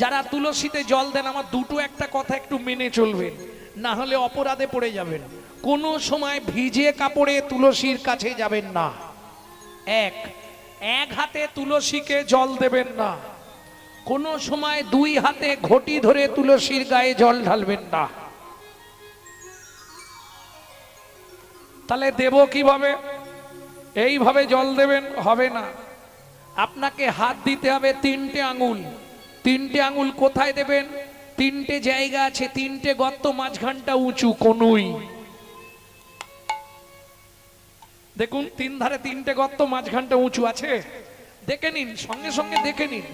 যারা তুলসীতে জল দেন আমার দুটো একটা কথা একটু মেনে চলবেন, না হলে অপরাধে পড়ে যাবেন। কোনো সময় ভিজে কাপড়ে তুলসীর কাছে যাবেন না। এক হাতে তুলসীকে জল দেবেন না। কোনো সময় দুই হাতে ঘটি ধরে তুলসীর গায়ে জল ঢালবেন না। তাহলে দেব কিভাবে? এইভাবে জল দেবেন হবে না, আপনাকে হাত দিতে হবে তিনটে আঙুল। তিনটে আঙুল কোথায় দেবেন? তিনটে জায়গা আছে, তিনটে গর্ত, মাঝখানটা উঁচু কনুই। দেখুন তিন ধারে তিনটে গর্ত, মাঝখানটা উঁচু আছে, দেখে নিন, সঙ্গে সঙ্গে দেখে নিন,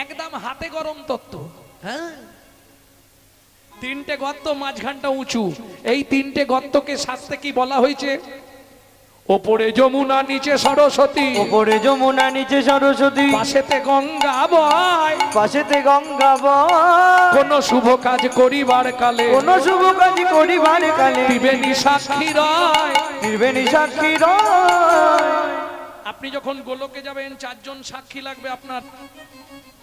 একদম হাতে গরম তত্ত্ব। হ্যাঁ, তিনটে গর্ত, মাঝখানটা উঁচু। এই তিনটে গর্তকে শাস্ত্রে কি বলা হয়েছে? ওপরে যমুনা, নিচে সরস্বতী। ওপরে যমুনা, নিচে সরস্বতী, পাশেতে গঙ্গা বয়, পাশেতে গঙ্গা বয়। কোন শুভ কাজ করিবার কালে, কোন শুভ কাজ করিবার কালে, ত্রিবেণী সাক্ষী রয়, ত্রিবেণী সাক্ষী রয়। আপনি যখন গোলকে যাবেন, চারজন সাক্ষী লাগবে আপনার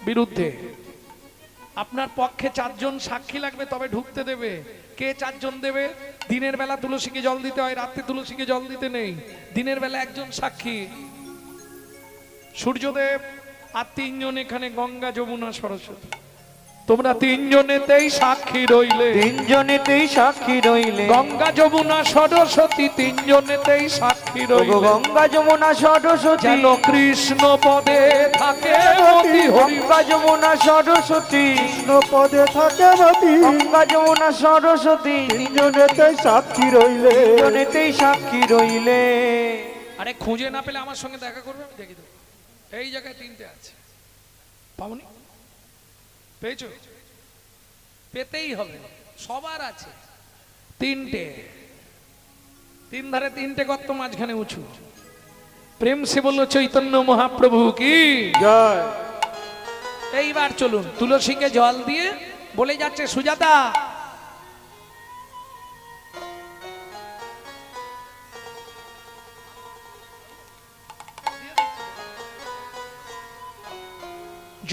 বিরুদ্ধে, আপনার পক্ষে চারজন সাক্ষী লাগবে, তবে ঢুকতে দেবে। কে চারজন দেবে? দিনের বেলা তুলসীকে জল দিতে হয়, রাত্রে তুলসীকে জল দিতে নেই। দিনের বেলা একজন সাক্ষী সূর্যদেব, আর তিনজন এখানে গঙ্গা, যমুনা, সরস্বতী। তোমরা তিনজনেতেই সাক্ষী রইলে, তিনজনেতেই সাক্ষী রইলে। গঙ্গা, যমুনা, সরস্বতী তিনজনেতেই সাক্ষী রইলে। গঙ্গা, যমুনা, সরস্বতী যেন কৃষ্ণ পদে থাকে মতি। গঙ্গা, যমুনা, সরস্বতী কৃষ্ণ পদে থাকে মতি। গঙ্গা, যমুনা, সরস্বতী তিনজনেতেই সাক্ষী রইলে। তিনজনেতেই সাক্ষী রইলে। আরে খুঁজে না পেলে আমার সঙ্গে দেখা করবে, আমি দেখি দেবো। এই জায়গায় তিনটে আছে, পাবনি? পেয়েছো? পেতেই হবে, সবার আছে তিনটে। তিন ধারে তিনটে গর্ত, মাঝখানে উঁচু। প্রেম সে বলল চৈতন্য মহাপ্রভু কি জয়। এইবার চলুন, তুলসীকে জল দিয়ে বলে যাচ্ছে, সুজাতা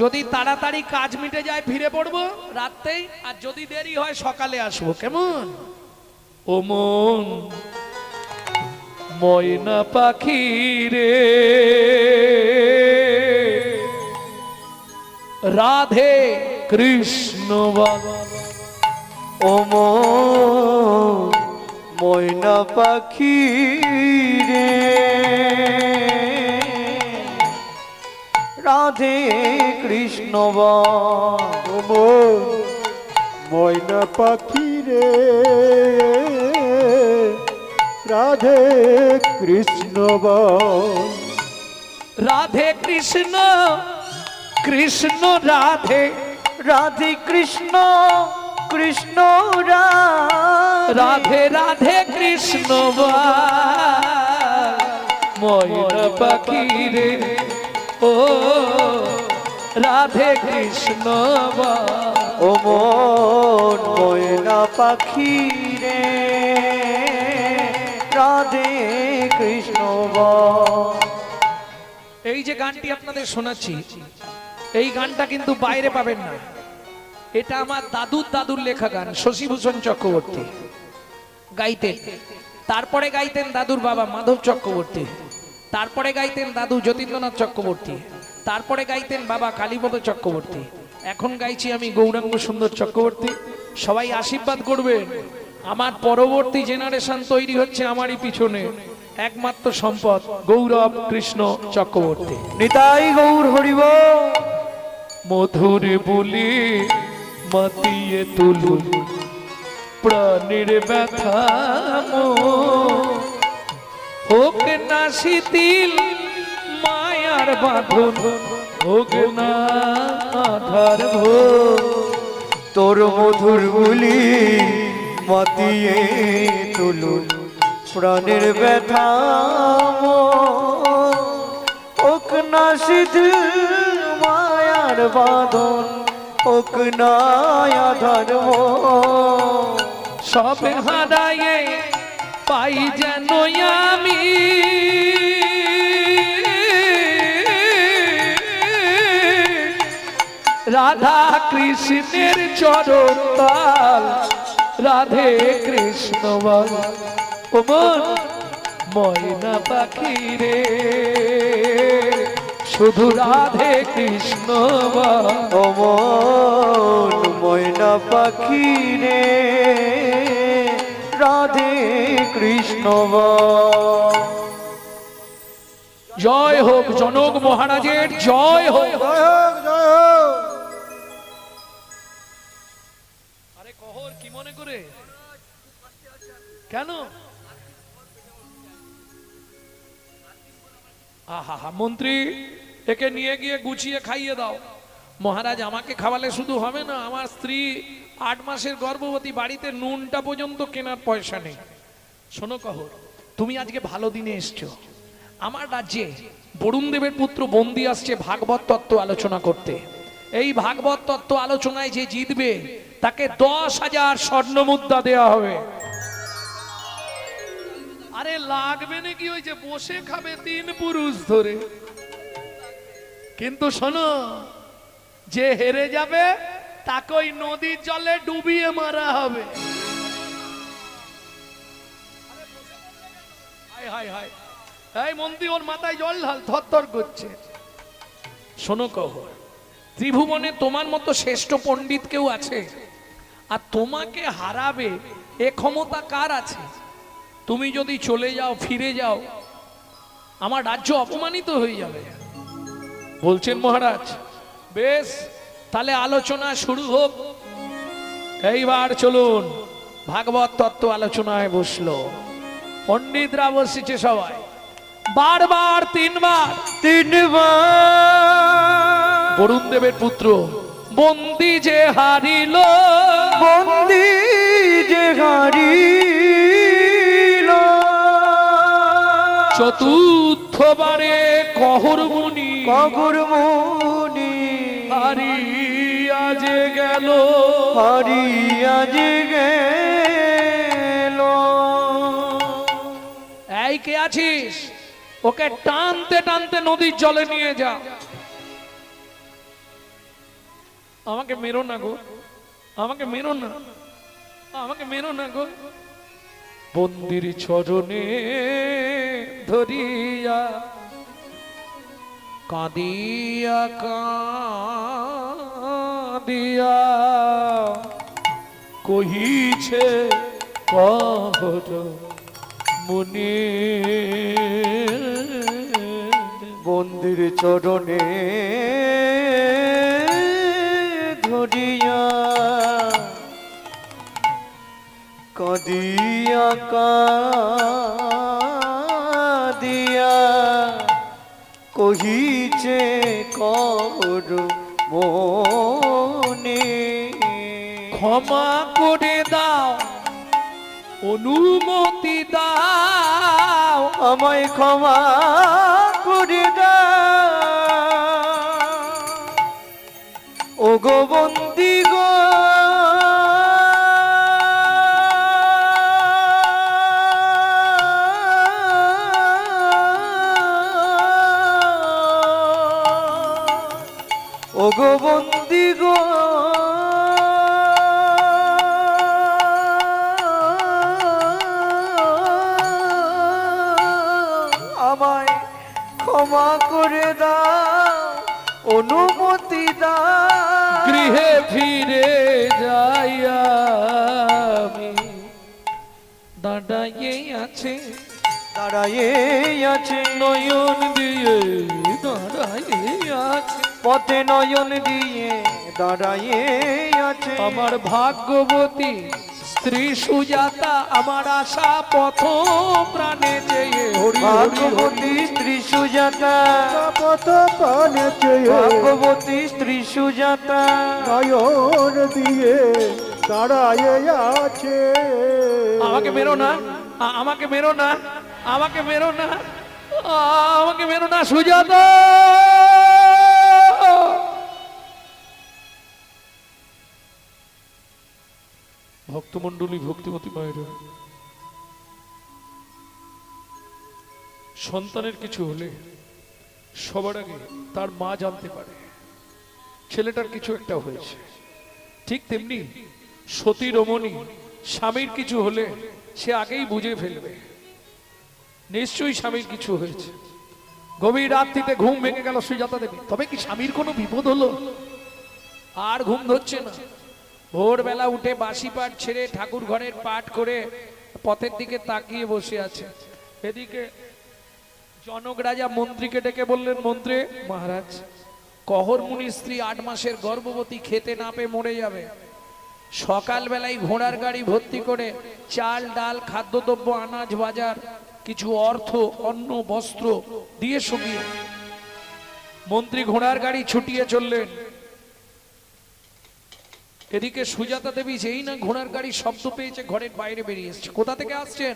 যদি তাড়াতাড়ি কাজ মিটে যায় ফিরে পড়বো রাতেই, আর যদি দেরি হয় সকালে আসবো, কেমন? ও মন ময়না পাখি রে, রাধে কৃষ্ণ বাবা। ও ময়না পাখি রে, রাধে কৃষ্ণ ও ময়না পাখি রে, রাধে কৃষ্ণ বল। রাধে কৃষ্ণ, কৃষ্ণ রাধে, রাধে কৃষ্ণ, কৃষ্ণ রাধে রাধে কৃষ্ণ ময়না পাখি রে, ও রাধে কৃষ্ণ। ও মন ময়না পাখি রে, রাধে কৃষ্ণ। এই যে গানটি আপনাদের শোনাচ্ছি, এই গানটা কিন্তু বাইরে পাবেন না। এটা আমার দাদুর দাদুর লেখা গান, শশীভূষণ চক্রবর্তী গাইতেন। তারপরে গাইতেন দাদুর বাবা মাধব চক্রবর্তী, তারপরে গাইতেন দাদু যতীন্দ্রনাথ চক্রবর্তী, তারপরে গাইতেন বাবা কালীপদ চক্রবর্তী। এখন গাইছি আমি গৌরাঙ্গ সুন্দর চক্রবর্তী। সবাই আশীর্বাদ করবেন, আমার পরবর্তী জেনারেশন তৈরি হচ্ছে আমারই পিছনে। একমাত্র সম্পদ গৌরব কৃষ্ণ চক্রবর্তী। নিতাই গৌর হরিব। মধুর বলি মাতিয়ে তুলুন প্রাণের ব্যথা, হোক না শিথিল মায়ার বাঁধন, হোক না আধার ভোর। তোর মধুর বুলি মাতিয়ে তুলুন প্রাণের ব্যথা, হোক না শিথিল মায়ার বাঁধন, হোক না আধার সবে হারায়ে পাই যেন আমি, রাধা কৃষ্ণের চরণ তাল, রাধে কৃষ্ণ বল। ও মন ময়না পাখি রে, শুধু রাধে কৃষ্ণ বল। ও মন ময়না পাখি রে, রাধে কৃষ্ণ বল। জয় হোক জনক মহারাজের, জয় হোক। আরে কহর কি মনে করে কেন? আহা মন্ত্রী, একে নিয়ে গিয়ে গুছিয়ে খাইয়ে দাও। মহারাজ আমাকে খাওয়ালে শুধু হবে না, আমার স্ত্রী 8 মাসের গর্ভবতী, বাড়িতে নুনটা পর্যন্ত কেনার পয়সা নেই। শোনো কহর, তুমি আজকে ভালো দিনে এসছো। আমার রাজ্যে বরুণ দেবের পুত্র বন্দি আসছে ভাগবত তত্ত্ব আলোচনা করতে। এই ভাগবত তত্ত্ব আলোচনায় যে জিতবে তাকে 10,000 স্বর্ণ মুদ্রা দেওয়া হবে। আরে লাগবে নাকি, ওই যে বসে খাবে 3 পুরুষ ধরে। কিন্তু শোনো, যে হেরে যাবে তাকে ওই নদীর জলে ডুবিয়ে মারা হবে। হায় হায় হায়, এই মন্ত্রী ওর মাথায় জল ঢাল, থরথর করছে। শোনো কহর, ত্রিভুবনে তোমার মতো শ্রেষ্ঠ পণ্ডিত কেউ আছে? আর তোমাকে হারাবে এ ক্ষমতা কার আছে? তুমি যদি চলে যাও, ফিরে যাও, আমার রাজ্য অপমানিত হয়ে যাবে। বলছেন মহারাজ, বেশ তাহলে আলোচনা শুরু হোক। এইবার চলুন, ভাগবত তত্ত্ব আলোচনায় বসলো। পণ্ডিতরা বসেছে সবাই, বারবার 3 বার বরুণ দেবের পুত্র বন্দি যে হারিল, বন্দি যে হারিল, চতুর্থবারে কহর মুনি, কগুর মুনি হারিয়া যে গেল, হারিয়া যে গেল। এই কে আছিস? ওকে টানতে টানতে নদীর জলে নিয়ে যা। আমাকে মেরো না গো, আমাকে মেরো না, আমাকে মেরো না গো। বন্দির চরণে ধরিয়া কাঁদিয়া কাঁদিয়া কহিছে কহর মুনি। বন্দির চরণে ধরিয়া কাঁদিয়া কাঁদিয়া কহিছে কর মনে। ক্ষমা করে দাও, অনুমতি দাও, আমায় ক্ষমা করে দাও, ও গো বন্দি গো, ও গো বন্দি গো, আমায় ক্ষমা করে দাও, অনুমতি দাও, গৃহে ফিরে যাইয়া আমি দাঁড়াইয়ে আছে, দাঁড়াইয়ে আছে নয়ন দিয়ে দাঁড়াইয়ে আছে, পথে নয়ন দিয়ে দাঁড়াইয়ে আছে আমার ভাগ্যবতী স্ত্রী সুজাতা, আমার আশা পথ প্রাণে চেয়ে হরি হরি হরি। ভাগবতী স্ত্রী সুজাতা, পথ পানে চেয়ে ভাগবতী স্ত্রী সুজাতা, নয়ন দিয়ে দাঁড়ায় আছে। আমাকে মেরো না, আমাকে মেরো না, আমাকে মেরো না, আমাকে মেরো না সুজাতা। ভক্তমণ্ডলী, ভক্তিমতী মায়েরা, সন্তানের কিছু হলে সবার আগে তার মা জানতে পারে। ছেলেটার কিছু একটা হয়েছে। ঠিক তেমনি সতী রমণী স্বামীর কিছু হলে সে আগেই বুঝে ফেলবে নিশ্চয়ই স্বামীর কিছু হয়েছে। গভীর রাত্রিতে ঘুম ভেঙে গেল সুজাতা দেবী। তবে কি স্বামীর কোনো বিপদ হলো? আর ঘুম ধরছে না। ভোরবেলা উঠে বাসি পাঠ ছেড়ে ঠাকুর ঘরের পাঠ করে পথের দিকে তাকিয়ে বসে আছে। এদিকে জনক রাজা মন্ত্রীকে ডেকে বললেন, মন্ত্রী মহারাজ, কহর মুনির স্ত্রী 8 মাসের গর্ভবতী, খেতে না পেয়ে মরে যাবে। সকালবেলায় ঘোড়ার গাড়ি ভর্তি করে চাল ডাল খাদ্যদ্রব্য আনাজ বাজার কিছু অর্থ অন্ন বস্ত্র দিয়ে সঙ্গিয়ে মন্ত্রী ঘোড়ার গাড়ি ছুটিয়ে চললেন। এদিকে সুজাতা দেবী যেই না ঘোড়ার গাড়ি শব্দ পেয়েছে ঘরের বাইরে বেরিয়ে এসছে। কোথা থেকে আসছেন?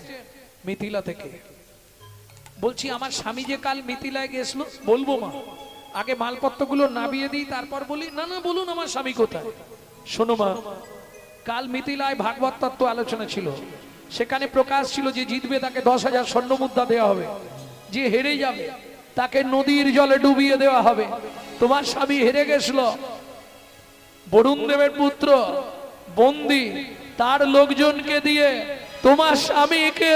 মিথিলা থেকে। বলছি আমার স্বামী যে কাল মিথিলায় গেছিল। বলবো মা, আগে মালপত্রগুলো নামিয়ে দিই তারপর বলি। না না, বলুন আমার স্বামী কোথায়। শোনো মা, কাল মিথিলায় ভাগবত তত্ত্ব আলোচনা ছিল। সেখানে প্রকাশ ছিল যে জিতবে তাকে 10,000 স্বর্ণ মুদ্রা দেওয়া হবে, যে হেরে যাবে তাকে নদীর জলে ডুবিয়ে দেওয়া হবে। তোমার স্বামী হেরে গেছিল, বরুণ দেবের পুত্র বন্দী, তার লোকজনকে দিয়ে তোমার স্বামীকে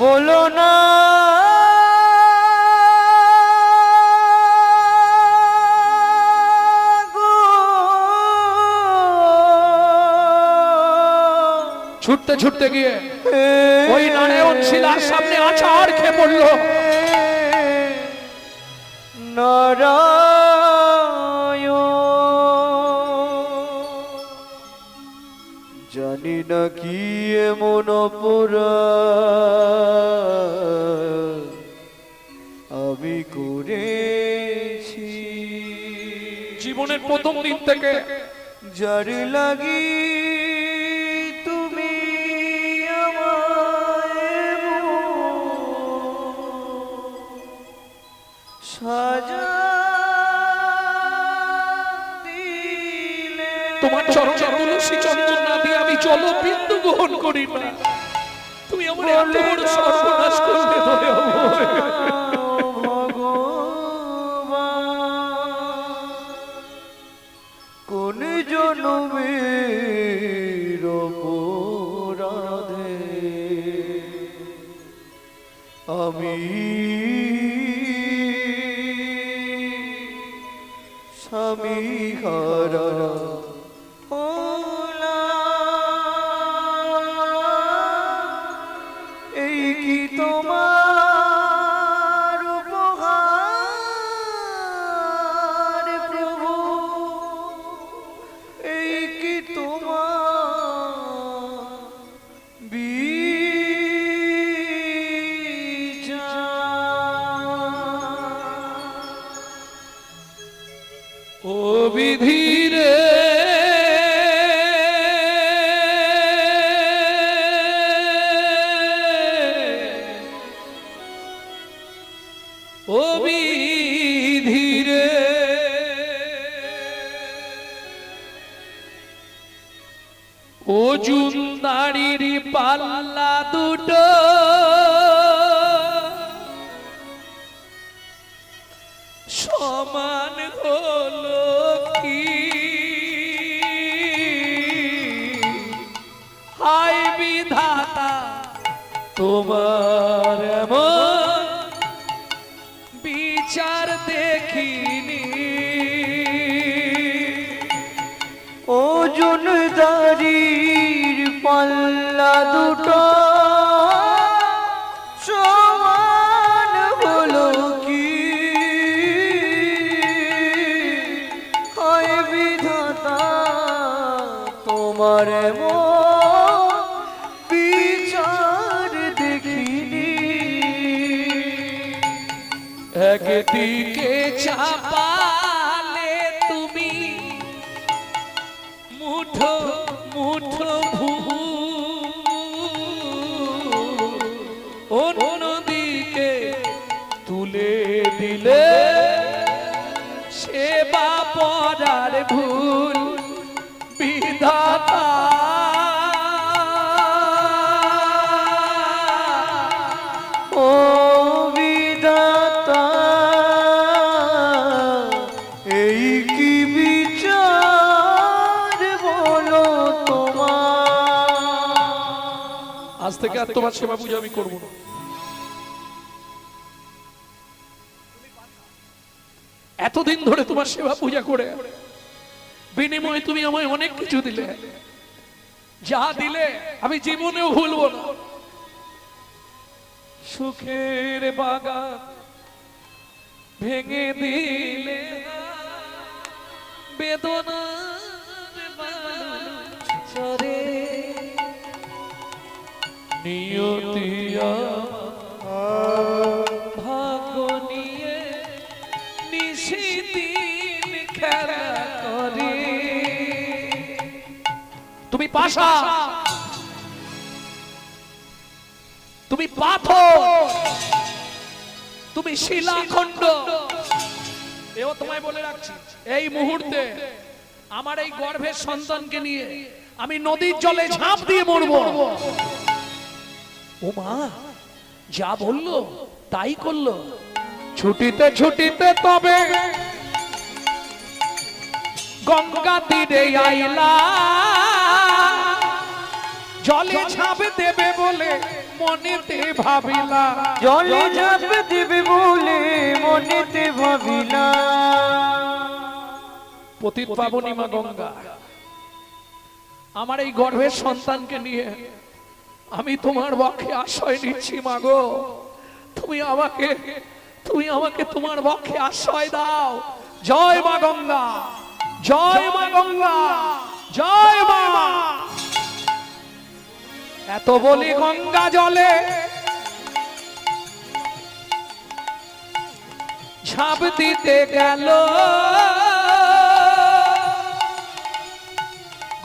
বলো না ছুটতে ছুটতে গিয়ে ওই নারায়ণ শিলার সামনে আছাড় খেয়ে পড়লো। জানি না কি এমন অপরাধ আমি করেছি, জীবনের প্রথম দিন থেকে যার লাগি তুমি আমায় সাজা দিলে, তোমার চরণে তুলসী চন্দন না দিয়ে আমি জলবিন্দু গ্রহণ করি না। তুমি আমার এত বড় সর্বনাশ করতে কোন জনমের অপরাধে আমি স্বামী হারা হলাম। এই কি তোমার উপহার প্রভু, এই কি তোমার বিচার। ও বিধিরে ও বিধিরে ও জুন্দাড়ির পাল্লা দুটো সমান হলো কি, হায় বিধাতা তোমার এমন বিচার দেখিনি। ওজনদারির পাল্লা দুটো সমান হলো কি, হয় বিধাতা তোমার এমন বিচার দেখিনি। একদিকে চাপালে তুমি মুঠো মুঠো অন্যদিকে তুলে দিলে সেবা পরার ভুল বিধাতা। ও বিধাতা কি বিচার বলো তোমার? আজ থেকে আর তোমার সেবা পূজা আমি করবো না। এতদিন ধরে তোমার সেবা পূজা করে বিনিময়ে তুমি আমায় অনেক কিছু দিলে, যা দিলে আমি জীবনেও ভুলবো না। সুখের বাগান ভেঙে দিলে, বেদনার বালুচ চরে, নিয়তি আমার ভাগ্য নিয়ে নিশিদিন খেলা করে। তুমি পাশা, তুমি পাথর, তুমি শিলাখণ্ড। এও তোমায় বলে রাখছি, এই মুহূর্তে আমার এই গর্ভের সন্তানকে নিয়ে আমি নদীর জলে ঝাঁপ দিয়ে মরবো। ও মা যা বললো তাই করলো। ছুটিতে ছুটিতে তবে গঙ্গা তীরে আইলা, জলে ঝাঁপ দেবে বলে মনেতে ভাবিলা। জলে ঝাঁপ দেবে বলে মনেতে ভাবিলা। পতিত পাবনী মা গঙ্গা, আমার এই গর্ভের সন্তানকে নিয়ে আমি তোমার বক্ষে আশ্রয় নিচ্ছি মা গো। তুমি আমাকে তোমার বক্ষে আশ্রয় দাও। জয় মা গঙ্গা, জয় মা গঙ্গা, জয় মা। এত বলি গঙ্গা জলে ঝাঁপ দিতে গেল,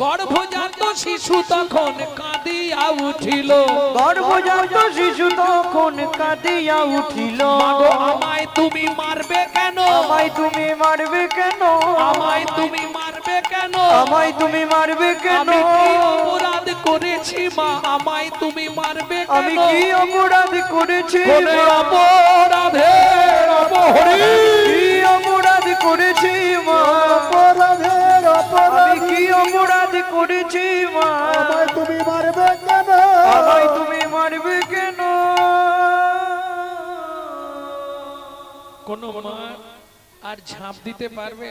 গর্ভজাত শিশু তখন কাঁদিয়া উঠিল। গর্ভজাত শিশু তখন কাঁদিয়া উঠিল। মাগো আমায় তুমি মারবে কেন? আমায় তুমি মারবে কেন? আমায় তুমি মারবে কেন? আমায় তুমি মারবে কেন? আমি কি অপরাধ করেছি মা? আমায় তুমি মারবে কেন? আমি কি অপরাধ করেছি? কোনে অপরাধের অপহরি, কি অপরাধ করেছি মা? অপরাধের আমি অপরাধী, কি অপরাধ করেছি মা? আমায় তুমি মারবে কেন? আমায় তুমি মারবে কেন? কোন মা আর ঝাঁপ দিতে পারবে?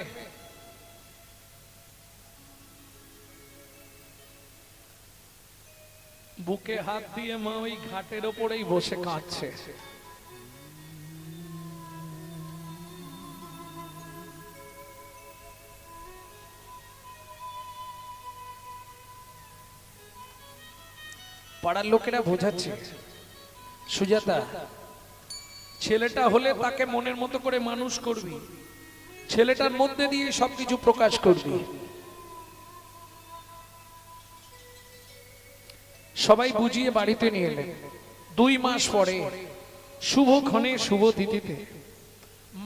বুকে হাত দিয়ে মা ওই ঘাটের ওপরেই বসে কাঁদছে। পাড়ার লোকেরা বোঝাচ্ছে, সুজাতা ছেলেটা হলে তাকে মনের মতো করে মানুষ করবি, ছেলেটার মধ্যে দিয়ে সবকিছু প্রকাশ করবি। সবাই বুঝিয়ে বাড়িতে নিয়ে এলেন। 2 মাস পরে শুভক্ষণে শুভ তিথিতে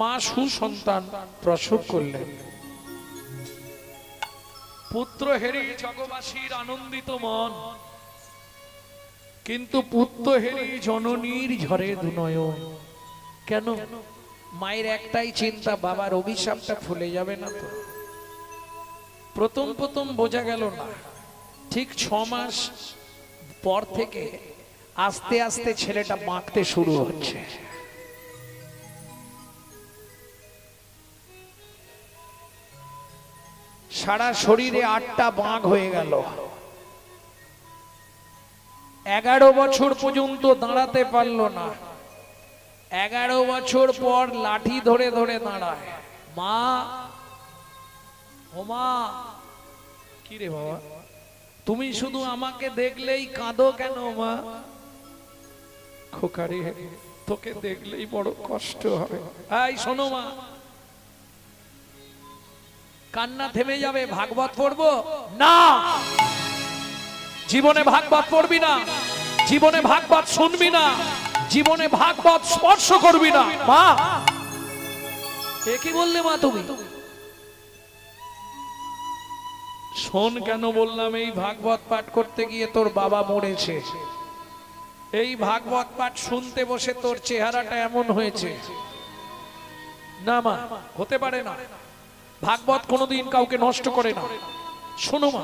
মা সুসন্তান প্রসব করলেন। পুত্র হেরি জগবাসীর আনন্দিত মন, কিন্তু পুত্র হেরি জননীর ঝরে দুনয়ন। কেন? মায়ের একটাই চিন্তা, বাবার অভিশাপটা ভুলে যাবে না তো। প্রথম বোঝা গেল না, ঠিক 6 মাস পর থেকে আস্তে আস্তে ছেলেটা বাঁকতে শুরু হচ্ছে। সারা শরীরে 8টা বাঁক হয়ে গেল। 11 বছর পর্যন্ত দাঁড়াতে পারলো না। 11 বছর পর লাঠি ধরে ধরে দাঁড়ায়। মা, ও মা, কি রে বাবা, তুমি শুধু আমাকে দেখলেই কাঁদো কেন মা? খোকারে, তোকে দেখলেই বড় কষ্ট হবে। এই শোনো মা, কান্না থেমে যাবে, ভাগবত পড়বো না। জীবনে ভাগবত পড়বি না, জীবনে ভাগবত শুনবি না, জীবনে ভাগবত স্পর্শ করবি না। মা, এ কি বললে মা তুমি? শোন কেন বললাম, এই ভাগবত পাঠ করতে গিয়ে তোর বাবা মরেছে। এই ভাগবত পাঠ শুনতে বসে তোর চেহারাটা এমন হয়েছে। না মা, হতে পারে না। ভাগবত কোনোদিন কাউকে নষ্ট করে না। শোনো মা,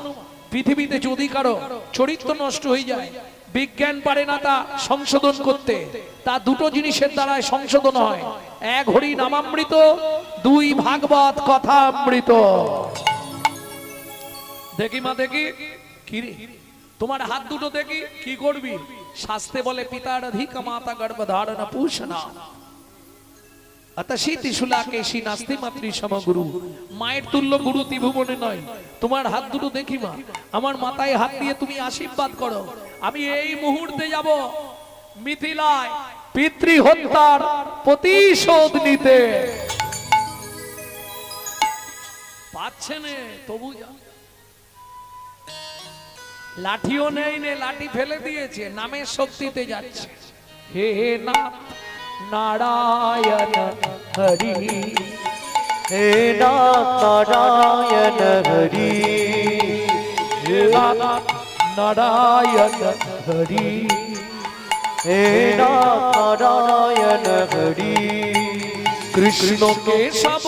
পৃথিবীতে যদি কারো চরিত্র নষ্ট হয়ে যায়, বিজ্ঞান পারে না তা সংশোধন করতে। তা দুটো জিনিসের দ্বারাই সংশোধন হয়, এক হরি নামামৃত, দুই ভাগবত কথামৃত। দেখি মা দেখি, কি রে তোমার হাত দুটো দেখি, কি করবি? শাস্ত্রে বলে পিতার অধিক মাতা গর্ভধারণ পুষণা অতসি ত্রিশূলা কেশি নাস্তি মাতৃ সমগুরু। মায়ের তুল্য গুরু ত্রিভুবনে নয়। তোমার হাত দুটো দেখি মা, আমার মাথায় হাত দিয়ে তুমি আশীর্বাদ করো। আমি এই মুহূর্তে যাব মিথিলায় পিতৃ হত্যার প্রতিশোধ নিতে। পাচ্ছে নে তবু যা। লাঠিও নেই নে, লাঠি ফেলে দিয়েছে, নামের শক্তিতে যাচ্ছে। হে নাথ নারায়ণ হরি, হে নারায়ণ হরি, হে নাথ নারায়ণ হরি, হে নারায়ণ হরি। কৃষ্ণ কেশব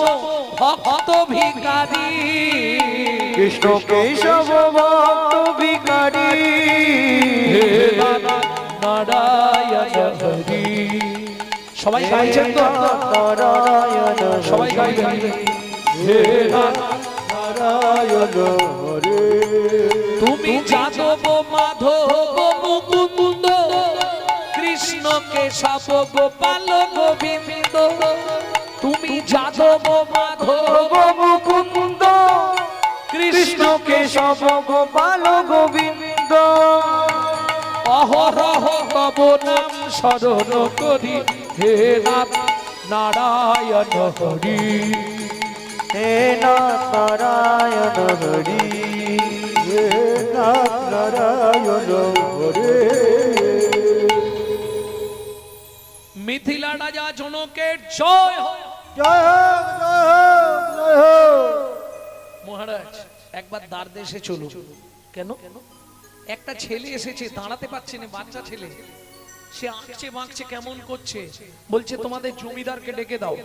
ভক্ত ভিখারি, কৃষ্ণ কেশব ভক্ত ভিখারি, হে নাথ নারায়ণ হরি। সবাই গাইছেন তো? নারায়ণ সবাই গাইছেন? হে নাথ নারায়ণ হরে। তুমি যাদব মাধব মুকুন্দ, কৃষ্ণ কেশব গোপাল গোবিন্দ। তুমি যাদব মাধব মুকুন্দ, কৃষ্ণ কেশব গোপাল গোবিন্দ। অহরহ তব নাম স্মরণ করি, হে নাথ নারায়ণ হরি, হে নারায়ণ হরি, হে নাথ নারায়ণ হরে। মিথিলা রাজা জনকের জয় হোক। জয় হোক, জয় হোক, জয় হোক। মহারাজ একবার দ্বার দেশে চলুন। কেন? একটা ছেলে এসেছে, দাঁড়াতে পারছে না, বাচ্চা ছেলে। সে আঁকছে বাঁকছে, কেমন করছে, বলছে তোমাদের জমিদারকে ডেকে দাও।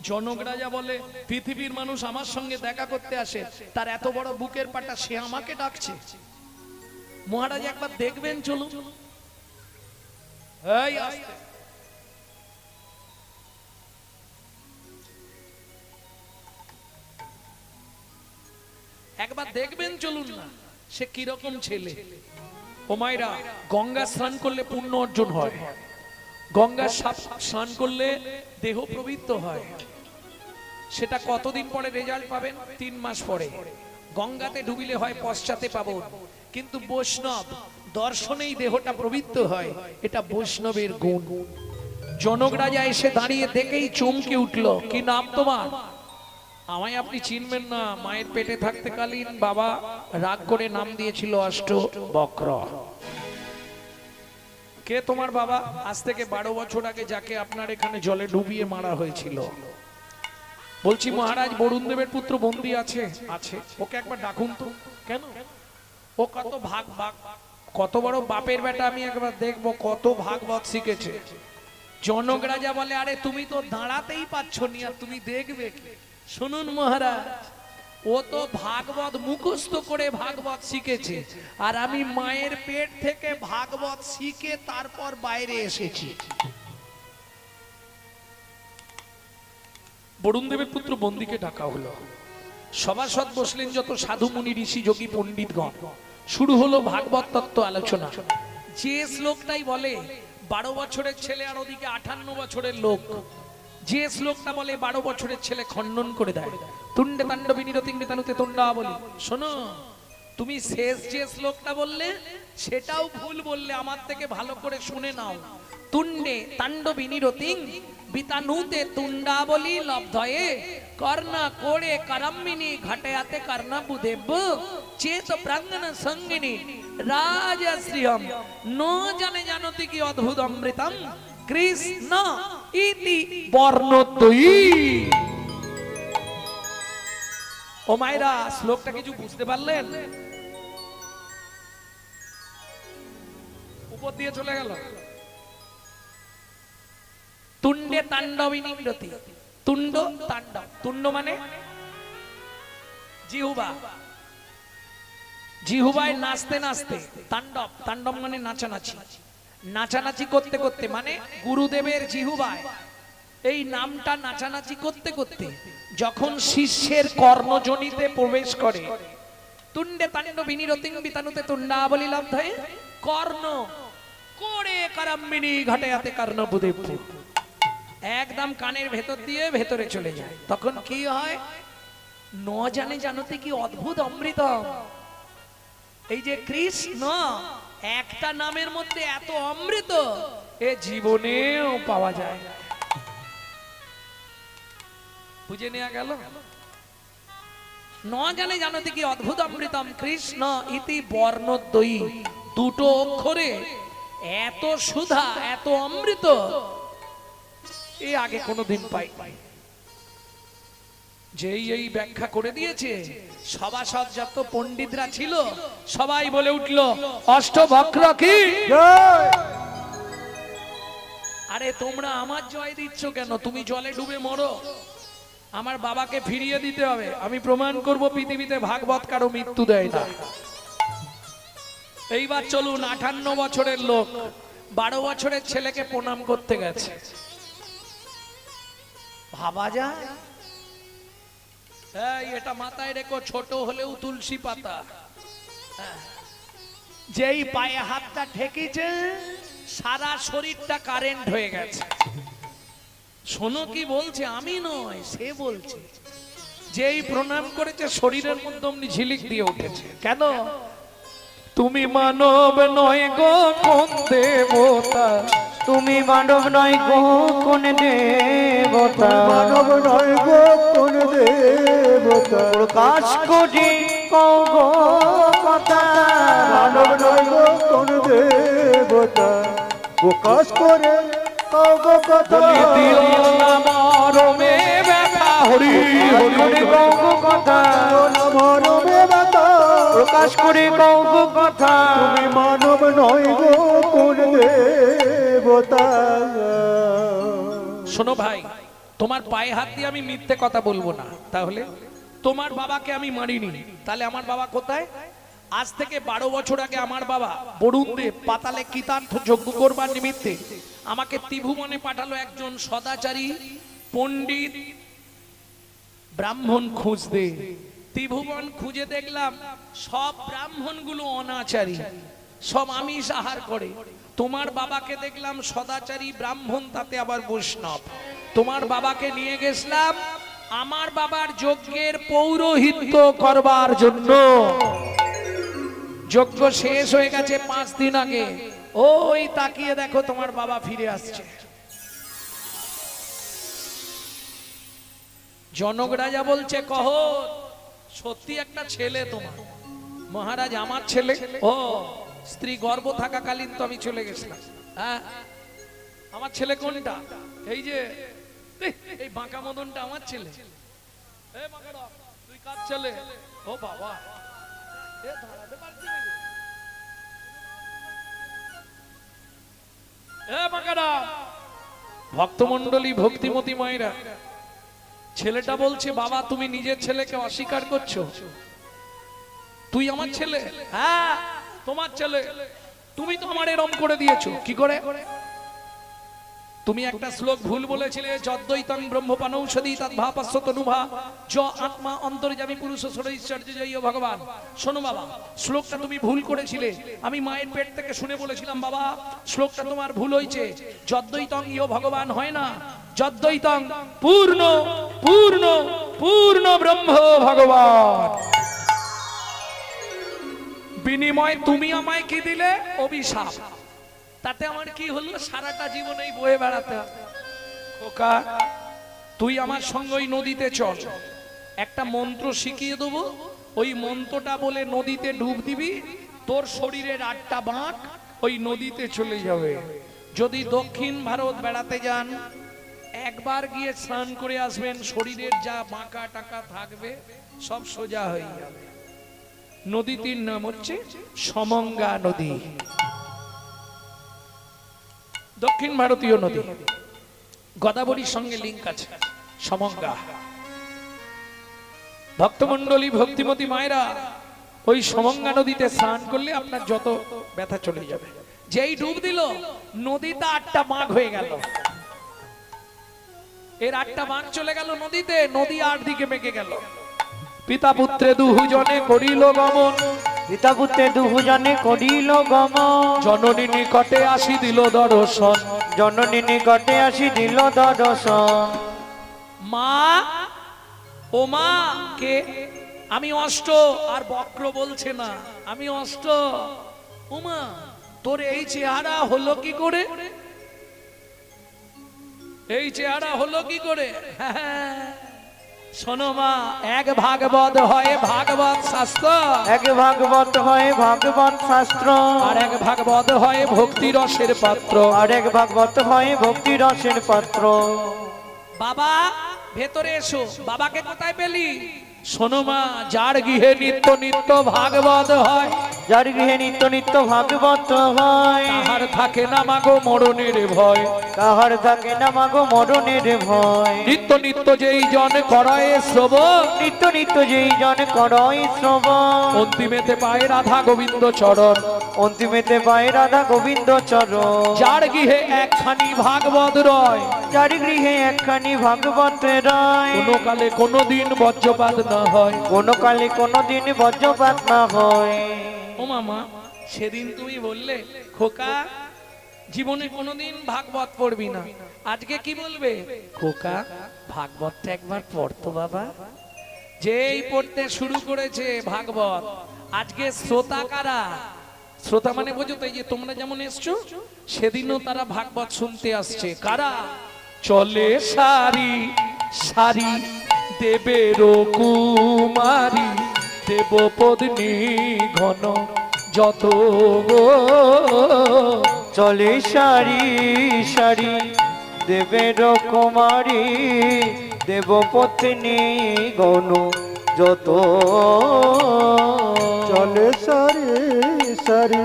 জনক রাজা বলে পৃথিবীর মানুষ আমার সঙ্গে দেখা করতে আসে, তার এত বড় বুকের পাটা, সে আমাকে ডাকছে। মহারাজ একবার দেখবেন, চলুন। এই আস্তে। একবার দেখবেন, চলুন না, সে কিরকম ছেলে। ও মায়েরা, গঙ্গা স্নান করলে পুণ্য অর্জন হয়, গঙ্গা স্নান করলে দেহ পবিত্র হয়। সেটা কতদিন পরে রেজাল্ট পাবেন? 3 মাস পরে। গঙ্গাতে ডুবিলে হয় পশ্চাতে পাবন, কিন্তু বৈষ্ণব দর্শনেই দেহটা পবিত্র হয়। এটা বৈষ্ণবের গুণ। জনক রাজা এসে দাঁড়িয়ে দেখেই চমকে উঠল। কি নাম তোমার? আমায় আপনি চিনবেন না, মায়ের পেটে থাকতে কালীন বাবা রাগ করে নাম দিয়েছিল অষ্টবক্র। কে তোমার বাবা? আজ থেকে 12 বছর আগে যাকে আপনার এখানে জলে ডুবিয়ে মারা হয়েছিল। বলছি মহারাজ, বরুণ দেবের পুত্র বন্দী আছে? আছে। ওকে একবার ডাকুন তো। কেন? ও কত কত বড় বাপের বেটা, আমি একবার দেখবো কত ভাগবত শিখেছে। জনক রাজা বলে, আরে তুমি তো দাঁড়াতেই পাচ্ছ নি, আর তুমি দেখবে কি? শুনুন মহারাজ, ও তো ভাগবত মুখস্থ করে ভাগবত শিখেছে, আর আমি মায়ের পেট থেকে ভাগবত শিখে তারপর বাইরে এসেছি। বরুণ দেবের পুত্র বন্দীকে ডাকা হলো। সভাসদ বসলেন যত সাধু মুনি ঋষি যোগী পণ্ডিতগণ। শুরু হলো ভাগবত তত্ত্ব আলোচনা। যে শ্লোকটাই বলে 12 বছরের ছেলে আর ওদিকে 58 বছরের লোক, যে শ্লোকটা বলে 12 বছরের ছেলে খণ্ডন করে দেয়। তুণ্ডে তাণ্ডবী নিরতিঙ্গে তানুতে তুণ্ডা বলি। শোনো, তুমি শেষ যে শ্লোকটা বললে সেটাও ভুল বললে, আমার থেকে ভালো করে শুনে নাও। তুণ্ডে তাণ্ডবী নিরতিং বিতানুতে তুণ্ডাবলি লব্ধয়ে কর্ণা কোড়ে করম্মিনী ঘটয়াতে কর্ণা বুদেব চেত প্রাঙ্গণ সঙ্গিনী রাজশ্রিয়ম নো জানে জানতি কি অদ্ভুত অমৃতম কৃষ্ণ ইতি বর্ণদ্বয়ী। ও মায়েরা, শ্লোকটা কিছু বুঝতে পারলেন? উপর দিয়ে চলে গেল। তুণ্ডে তাণ্ডবী নিরতি। তুণ্ড তাণ্ডব। তুণ্ড মানে জিহুবা, জিহুবায় নাচতে নাচতে তাণ্ডব, তাণ্ডব মানে নাচানাচি, নাচানাচি করতে করতে মানে গুরুদেবের জিহুবায় এই নামটা নাচানাচি করতে করতে যখন শিষ্যের কর্ণজনিতে প্রবেশ করে, তুণ্ডে তাণ্ড বিনিরতিং বিতানুতে তুণ্ডাবলি লব্ধয়ে কর্ণ করে কারাম্মিনী ঘটায়াতে কর্ণবুদেব, একদম কানের ভেতর দিয়ে ভেতরে চলে যায়। তখন কি হয়? ন জানে জানতে কি অদ্ভুত অমৃত। এই যে কৃষ্ণ, একটা নামের মধ্যে এত অমৃত এ জীবনেও পাওয়া যায়। বুঝে নেওয়া গেল? ন জানে জানতে কি অদ্ভুত অমৃতম কৃষ্ণ ইতি বর্ণদ্বয়ী, দুটো অক্ষরে এত সুধা এত অমৃত এ আগে কোনোদিন পাই। যেই এই ব্যাখ্যা করে দিয়েছে, সভাসদ যত পণ্ডিতরা ছিল সবাই বলে উঠল অষ্টবক্র কি জয়। আরে তোমরা আমার জয় দিচ্ছ কেন? তুমি জলে ডুবে মরো, আমার বাবাকে ফিরিয়ে দিতে হবে। আমি প্রমাণ করব পৃথিবীতে ভাগবত কারো মৃত্যু দেয় না। এইবার চলুন, 58 বছরের লোক 12 বছরের ছেলেকে প্রণাম করতে গেছে। ভাবা যায়? এই এটা মাথায় রেখো, ছোট হলেও তুলসী পাতা। যেই পায়ে হাতটা ঠেকেছে সারা শরীরটা কারেন্ট হয়ে গেছে। শোনো কি বলছে, আমি নয় সে বলছে। যেই প্রণাম করেছে শরীরের মধ্যে অমনি ঝিলিক দিয়ে উঠেছে। কেন? তুমি মানব নয় গো কোন দেবতা, তুমি মানব নয় গো কোন দেবতা, মানব নয় গো কোন দেবতা, প্রকাশ করি কও গো কথা, মানব নয় গো কোন দেবতা, প্রকাশ করে কও গো কথা। বলি দিও না মরমে ব্যথা, হরি হরি করে কও গো কথা, মরমে বাতা, প্রকাশ করে কও গো কথা, তুমি মানব নয় গো কোন দেবতা। শোনো ভাই, তোমার পায়ে হাত দিয়ে আমি মিথ্যে কথা বলবো না। তাহলে তোমার বাবাকে আমি মারিনি, তাহলে আমার বাবা কোথায়? আজ থেকে 12 বছর আগে আমার বাবা বরুণদেব পাতালে কৃতার্থ যজ্ঞ করবার নিমিত্তে আমাকে ত্রিভুবনে পাঠালো একজন সদাচারী পণ্ডিত ব্রাহ্মণ খুঁজতে। ত্রিভুবন খুঁজে দেখলাম সব ব্রাহ্মণগুলো অনাচারী, সব আমিষ আহার করে। তোমার বাবাকে দেখলাম সদাচারী ব্রাহ্মণ, তাতে আবার বৈষ্ণব। তোমার বাবাকে নিয়ে গেছিলাম আমার বাবার যজ্ঞের পৌরোহিত্য করবার জন্য। যজ্ঞ শেষ হয়ে গেছে 5 দিন আগে। ওই তাকিয়ে দেখো তোমার বাবা ফিরে আসছে। জনক রাজা বলছে কহ সত্যি একটা ছেলে তোমার? মহারাজ আমার ছেলে? ও স্ত্রী গর্ভ থাকাকালীন তো আমি চলে গেছিলাম। হ্যাঁ, আমার ছেলে কোনটা? এই যে এই বাঁকা মদনটা আমার ছেলে। এ বাঁকাটা, তুই কার ছেলে? ও বাবা, এ দাঁড়াতে পারছি না গো। এ বাঁকাটা, ভক্তমণ্ডলী ভক্তিমতী মায়েরা, ছেলেটা বলছে বাবা তুমি নিজের ছেলেকে অস্বীকার করছো? তুই আমার ছেলে? হ্যাঁ তোমার ছেলে। তুমি তো আমার এরম করে দিয়েছো। কি করে? তুমি একটা শ্লোক ভুল বলেছিলে, যদ্বৈতং ব্রহ্মপানৌষধি তদ্ভাপস্য তনুভা য আত্মা অন্তর্যামী পুরুষ ষড়ৈশ্বর্য জয় ভগবান। শোনো বাবা, শ্লোকটা তুমি ভুল করেছিলে। আমি মায়ের পেট থেকে শুনে বলেছিলাম বাবা শ্লোকটা তোমার ভুল হয়েছে। যদ্বৈতং ইহ ভগবান হয় না, যদ্বৈতং পূর্ণ পূর্ণ পূর্ণ ব্রহ্ম ভগবান। বিনিময় তুমি আমায় কি দিলে? অভিশাপ। তাতে আমার কি হলো? সারাটা জীবন এই বয়ে বেড়াতে হবে। খোকা তুই আমার সঙ্গে ওই নদীতে চল, একটা মন্ত্র শিখিয়ে দেবো। ওই মন্ত্রটা বলে নদীতে ডুব দিবি, তোর শরীরের 8টা বাঁক ওই নদীতে চলে যাবে। যদি দক্ষিণ ভারত বেড়াতে যান, একবার গিয়ে স্নান করে আসবেন, শরীরের যা বাঁকা টাকা থাকবে সব সোজা হয়ে যাবে। নদীটির নাম হচ্ছে সমঙ্গা নদী, দক্ষিণ ভারতীয় নদী। গোদাবরীর সঙ্গে লিঙ্ক আছে সমঙ্গা। ভক্তমণ্ডলী ভক্তিমতী মায়েরা, ওই সমঙ্গা নদীতে স্নান করলে আপনার যত ব্যথা চলে যাবে। যেই ডুব দিল নদীতে 8টা বাঁক হয়ে গেল, এর 8টা বাঁক চলে গেল নদীতে, নদী 8 দিকে বেঁকে গেল। পিতা পুত্রে দুজনে করিল গমন, পিতা পুত্রে দুজনে করিল গমন, জননী নিকটে আসি দিল দর্শন। জননী নিকটে আসি দিল দর্শন। মা, ও মা, কে? আমি অষ্ট। আর বক্র বলছে না আমি অষ্ট। ওমা, তোর এই চেহারা হলো কি করে? এই চেহারা হলো কি করে? শোনো মা, এক ভাগবত হয় ভাগবত শাস্ত্র, এক ভাগবত হয় ভাগবত শাস্ত্র, আর এক ভাগবত হয় ভক্তি রসের পাত্র। আর এক ভাগবত হয় ভক্তি রসের পাত্র। বাবা, ভেতরে এসো। বাবাকে কোথায় পেলি? শোনো মা, যার গৃহে নিত্য নিত্য ভাগবত হয়, যার গৃহে নিত্য নিত্য ভাগবত হয়, তাহার থাকে না মাগো মরণের ভয়। তাহার থাকে না মাগো মরণের ভয়। নিত্য নিত্য যেই জন করায় শ্রবণ, নিত্য নিত্য যেই জন করয় শ্রবণ, অন্তিমেতে পায় রাধা গোবিন্দ চরণ। অন্তিমেতে পায় রাধা গোবিন্দ চরণ। যার গৃহে একখানি ভাগবত রয়, যার গৃহে একখানি ভাগবত রয়, কোনো কালে কোনো দিন বজ্রপাত না হয়। কোনো কালে কোনো দিন বজ্রপাত না হয়। ও মামা, সেদিন তুমি বললে খোকা জীবনে কোনোদিন ভাগবত পড়বি না, আজকে কি বলবে? খোকা, ভাগবতটা একবার পড়তো বাবা। যেই পড়তে শুরু করেছে ভাগবত, আজকে শ্রোতা কারা? শ্রোতা মানে বোঝো তো, এই যে তোমরা যেমন এসছো, সেদিনও তারা ভাগবত শুনতে আসছে। কারা? চলে সারি সারি দেবের কুমারী, দেব পত্নী ঘন যত গো। চলে সারি সারি দেবের কুমারী, দেবপত্নী গণ যত। চলে সারি সারি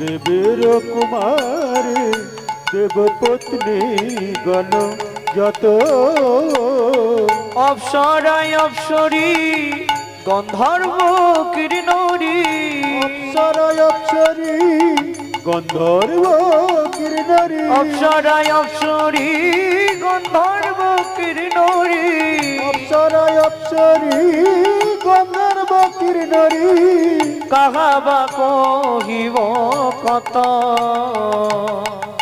দেবের কুমারী, দেবপত্নী গণ যত। অপ্সরায় অপ্সরী গন্ধর্ব কিরণরী, অপ্সরায় অপ্সরী গন্ধর্ব কিরণরী, অপ্সরায় অপ্সরী গন্ধর্ব কিরণরী, অপ্সরায় অপ্সরী গন্ধর্ব কিরণরী। কাহাবা কহিব কত,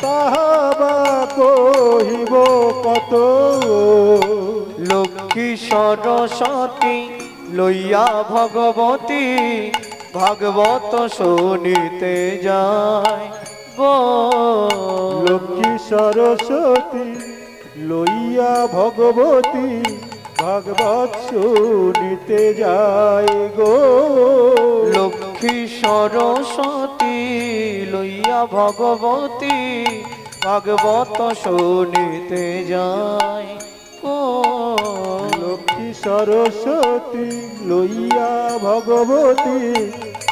তাহাবা কহিব কত। লক্ষ্মী সরস্বতী লইয়া ভগবতী, ভাগবত শুনিতে যায় গো। লক্ষ্মী সরস্বতী লইয়া ভগবতী, ভাগবত শুনিতে যায় গো। লক্ষ্মী সরস্বতী লইয়া ভগবতী, ভাগবত শুনিতে যায় গো। লক্ষ্মী সরস্বতী লইয়া ভগবতী,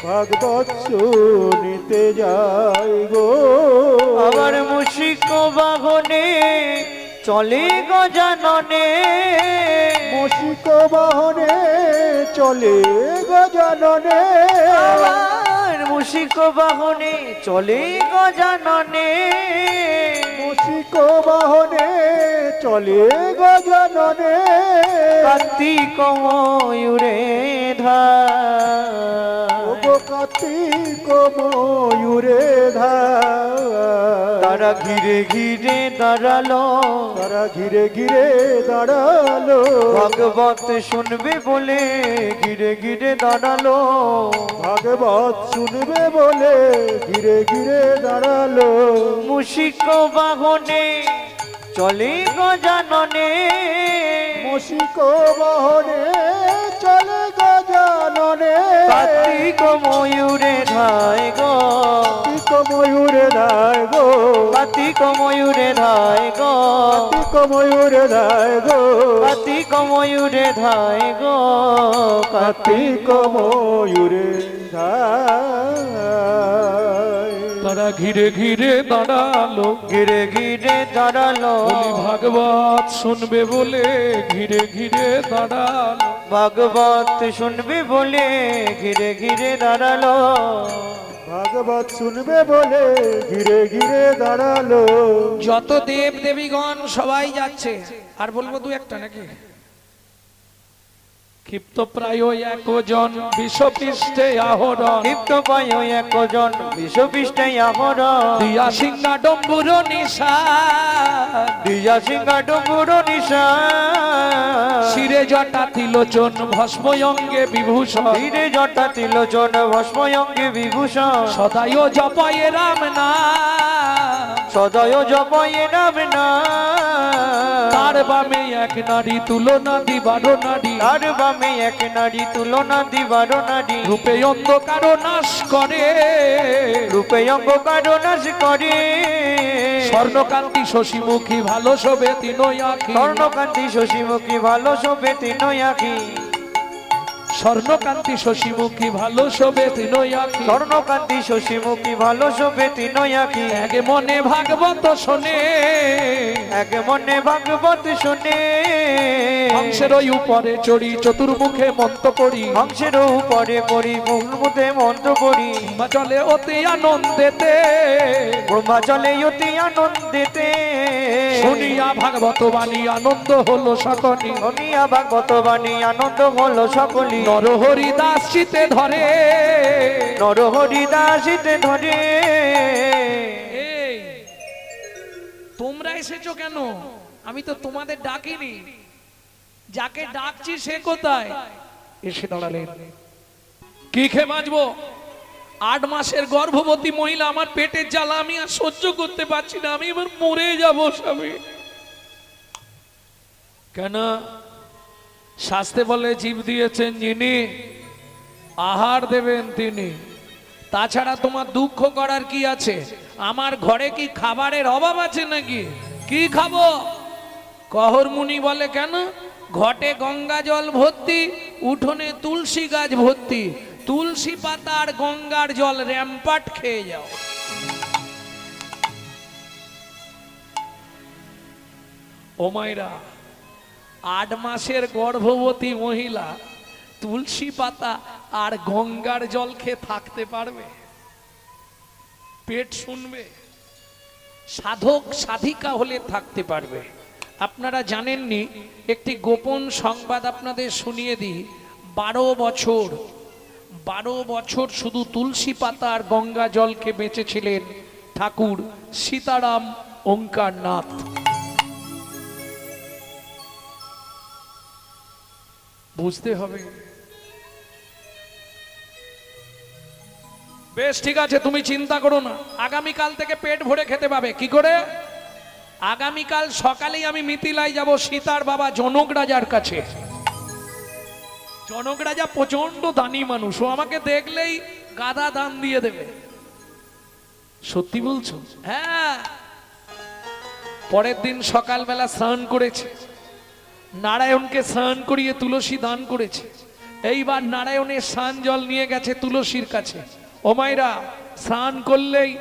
ভাগবত শুনিতে যায় গো। আবার মুশিক বাহনে চলে গজাননে, মুশিক বাহনে চলে গজাননে, আবার মুশিক বাহনে চলে গজাননে, মুশিক বাহনে চলে গজাননে। কার্তিক ময়ূরে ধার, ওগো কার্তিক ময়ূরে ধার। তারা ঘিরে ঘিরে দাঁড়ালো, তারা ঘিরে ঘিরে দাঁড়ালো, ভাগবত শুনবে বলে ঘিরে ঘিরে দাঁড়ালো, ভাগবত শুনবে বলে ঘিরে ঘিরে দাঁড়ালো। মুশিক বাহনে চলে গজাননে, মুশিক বাহনে চলে গজাননে। কার্তিক ময়ূরে ধায় গো, কার্তিক ময়ূরে ধায় গো, কার্তিক ময়ূরে ধায় গো, কার্তিক ময়ূরে ধায় গো, কার্তিক ময়ূরে ধায় গো, কার্তিক ময়ূরে ধায়। তারা ঘিরে ঘিরে দাঁড়ালো, ঘিরে ঘিরে দাঁড়ালো, বলি ভাগবত শুনবে বলে ঘিরে ঘিরে দাঁড়ালো। ভাগবত শুনবি বলে ঘিরে ঘিরে দাঁড়ালো, ভাগবত শুনবে বলে ঘিরে ঘিরে দাঁড়ালো। যত দেব দেবীগণ সবাই যাচ্ছে, আর বলবো দু একটা নাকি? ক্ষিপ্ত প্রায় একজন বিষপৃষ্ঠে আহরণ, দীপ্ত পায় একজন বিশ্বপৃষ্ঠে আহরণ, দিয়া সিংহা ডম্বুর নিশা, দিয়া সিংহা ডুবুর নিশা, শিরে জটা তিলোচন ভস্ম অঙ্গে বিভূষণ, ধীরে জটা তিলোচন ভস্ম অঙ্গে বিভূষণ, সদায় জপয়ে রাম নাম, সদয় জপয়ে নাম না, তার বামে এক নারী তুলনা দিবার নারী, তার বামে এক নারী তুলনা দিবার নারী, রূপে অন্ধকার নাশ করে, রূপে অঙ্গকার নাশ করে, স্বর্ণকান্তি শশীমুখী ভালো শোভে তিনই আঁখি, স্বর্ণকান্তি শশীমুখী ভালো শোভে তিনই আঁখি, স্বর্ণকান্তি শশীমুখী ভালো শোভে তিনই আঁখি, স্বর্ণকান্তি শশীমুখী ভালো শোভে তিনই আঁখি, এক মনে ভাগবত শোনে, এক মনে ভাগবত শুনে, হংসের ওই উপরে চড়ি চতুর্মুখে মন্ত্র করি, হংসের উপরে পড়ি মুখে মন্ত্র পড়ি, চলে অতি আনন্দেতে, ব্রহ্মাচলে অতি আনন্দেতে, শুনিয়া ভাগবত বাণী আনন্দ হলো সকলি, শুনিয়া ভাগবত বাণী আনন্দ হলো সকলি, নরহরি দাস চিতে ধরে। নরহরি দাসিতে ধরে। এই তোমরা এসেছো কেন? আমি তো তোমাদের ডাকিনি, যাকে ডাকছি সে কোথায়? এসে দাঁড়ালেন। কি খেয়ে বাঁচবো? 8 মাসের গর্ভবতী মহিলা, আমার পেটের জ্বালা আমি আর সহ্য করতে পারছি না, আমি এবার মরে যাবো স্বামী। কেন? শাস্ত্রে বলে জীব দিয়েছেন যিনি, আহার দেবেন তিনি। তাছাড়া তোমার দুঃখ করার কি আছে? আমার ঘরে কি খাবারের অভাব আছে নাকি? কি খাবো? কহর মুনি বলে কেন? ঘটে গঙ্গা জল ভর্তি, উঠোনে তুলসী গাছ ভর্তি, তুলসী পাতা আর গঙ্গার জল র্যাম্পাট খেয়ে যাও। ও মাইরা, 8 মাসের গর্ভবতী মহিলা তুলসী পাতা আর গঙ্গার জল খেয়ে থাকতে পারবে? পেট শুনবে? সাধক সাধিকা হলে থাকতে পারবে। আপনারা জানেননি, একটি গোপন সংবাদ আপনাদের শুনিয়ে দিই। 12 বছর শুধু তুলসী পাতা আর গঙ্গা জলকে বেঁচেছিলেন ঠাকুর সীতারাম ওঙ্কারনাথ। বুঝতে হবে। বেশ, ঠিক আছে, তুমি চিন্তা করো না, আগামীকাল থেকে পেট ভরে খেতে পাবে। কি করে? আগামীকাল সকালেই আমি মিথিলায় যাব সীতার বাবা জনক রাজার কাছে। জনক রাজা প্রচন্ড দানি মানুষ, ও আমাকে দেখলেই গাদা দান দিয়ে দেবে। সত্যি বলছো? হ্যাঁ। পরের দিন সকালবেলা স্নান করেছে, নারায়ণকে স্নান করিয়ে তুলসী দান করেছে। এইবার নারায়ণের স্নান জল নিয়ে গেছে তুলসীর কাছে। ও মাইরা, স্নান করলেই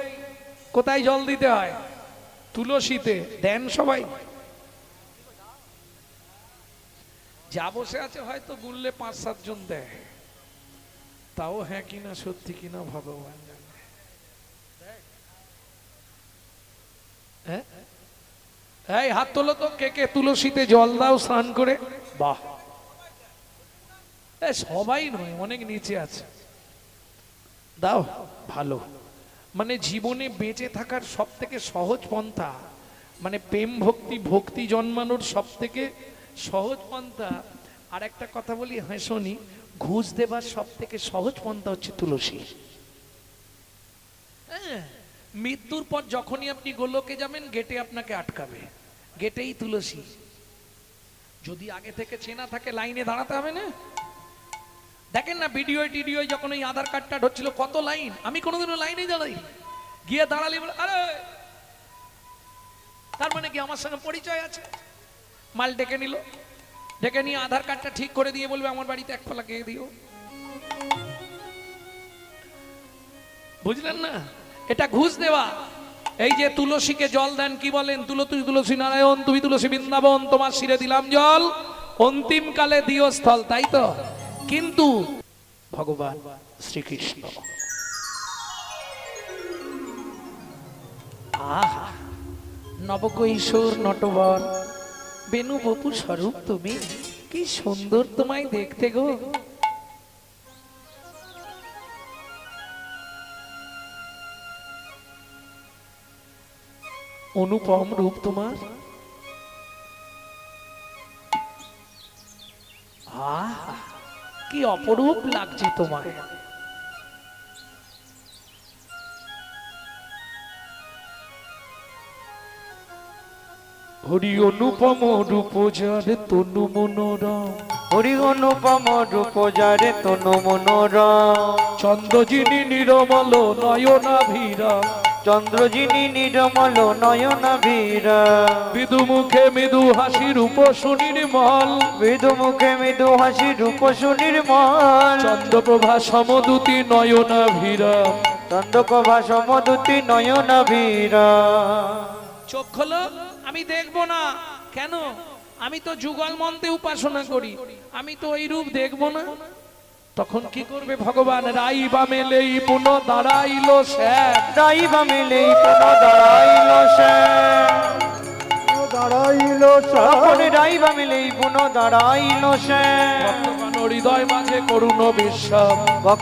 কোথায় জল দিতে হয়? তুলসীতে। দেন সবাই? যা বসে আছে হয়তো গুনলে 5-7 জন দেয়, তাও হ্যাঁ কিনা সত্যি কিনা ভগবান জানে। হ্যাঁ, এই হাত তোলো তো, কে কে তুলসীতে জল দাও স্নান করে? বাহ, সবাই নয়, অনেক নিচে আছে। দাও, ভালো। মানে জীবনে বেঁচে থাকার সব থেকে সহজ পন্থা, মানে প্রেম ভক্তি জন্মানোর সব থেকে সহজ পন্থা। আর একটা কথা বলি, হাসনি, ঘুষ দেবার সব থেকে সহজ পন্থা হচ্ছে তুলসী। মৃত্যুর পর যখনই আপনি গোলকে যাবেন, গেটে আপনাকে আটকাবে, গেটেই তুলসী। যদি আগে থেকে চেনা থাকে, লাইনে দাঁড়াতে হবে না। দেখেন না ভিডিও যখন ওই আধার কার্ডটা ঢুকছিল, কত লাইন। আমি কোনোদিনও লাইনে দাঁড়াই, গিয়ে দাঁড়ালি বলে আরে, তার মানে কি আমার সঙ্গে পরিচয় আছে। মাল ডেকে নিল, ডেকে নিয়ে আধার কার্ডটা ঠিক করে দিয়ে বলবে আমার বাড়িতে 1 ফলা গিয়ে দিও। বুঝলেন না? এটা ঘুষ দেওয়া। এই যে তুলসীকে জল দেন, কি বলেন? তুলসী নারায়ণ, তুমি তুলসী বৃন্দাবন, তোমার শিরে দিলাম জল, অন্তিমকালে দিও স্থল, তাই তো? কিন্তু ভগবান শ্রীকৃষ্ণ আহা, নবকৈশোর নটবর বেনু বপু স্বরূপ তুমি, কি সুন্দর তোমায় দেখতে গো। অনুপম রূপ তোমার। আহা, কি অপরূপ লাগছে তোমায়। হরি অনুপম রূপ যার তনু মনোরম, হরি অনুপম রূপ যারে তনু মনোরম, চন্দ্রজিনী নিরমল নয়নাভিরা, চন্দ্রজিনী নিরমল নয়নাভিরা, মৃদু মুখে মৃদু হাসি রূপ সুনির্মল, মৃদু মুখে মৃদু হাসি রূপ সুনির্মল, চন্দ্রপ্রভা সমদূতি নয়নাভিরা। চন্দ্রকভা সমদূতি নয়নাভিরা। চোখ খোলো, আমি দেখবো না। কেন? আমি তো যুগল মন্ত্রে উপাসনা করি, আমি তো ওই রূপ দেখবো না। তখন কি করবে ভগবান? রাই বা মেলেই পুনঃ দাঁড়াইলো শ্যাম, রাইবা মিলেই কোন দাঁড়াইল সে, দাঁড়াইল তখন রাইবা মিলেই পুনঃ দাঁড়াইল সে, ভক্তগণ হৃদয় মাঝে করুণ বিশ্বাস। ভক্ত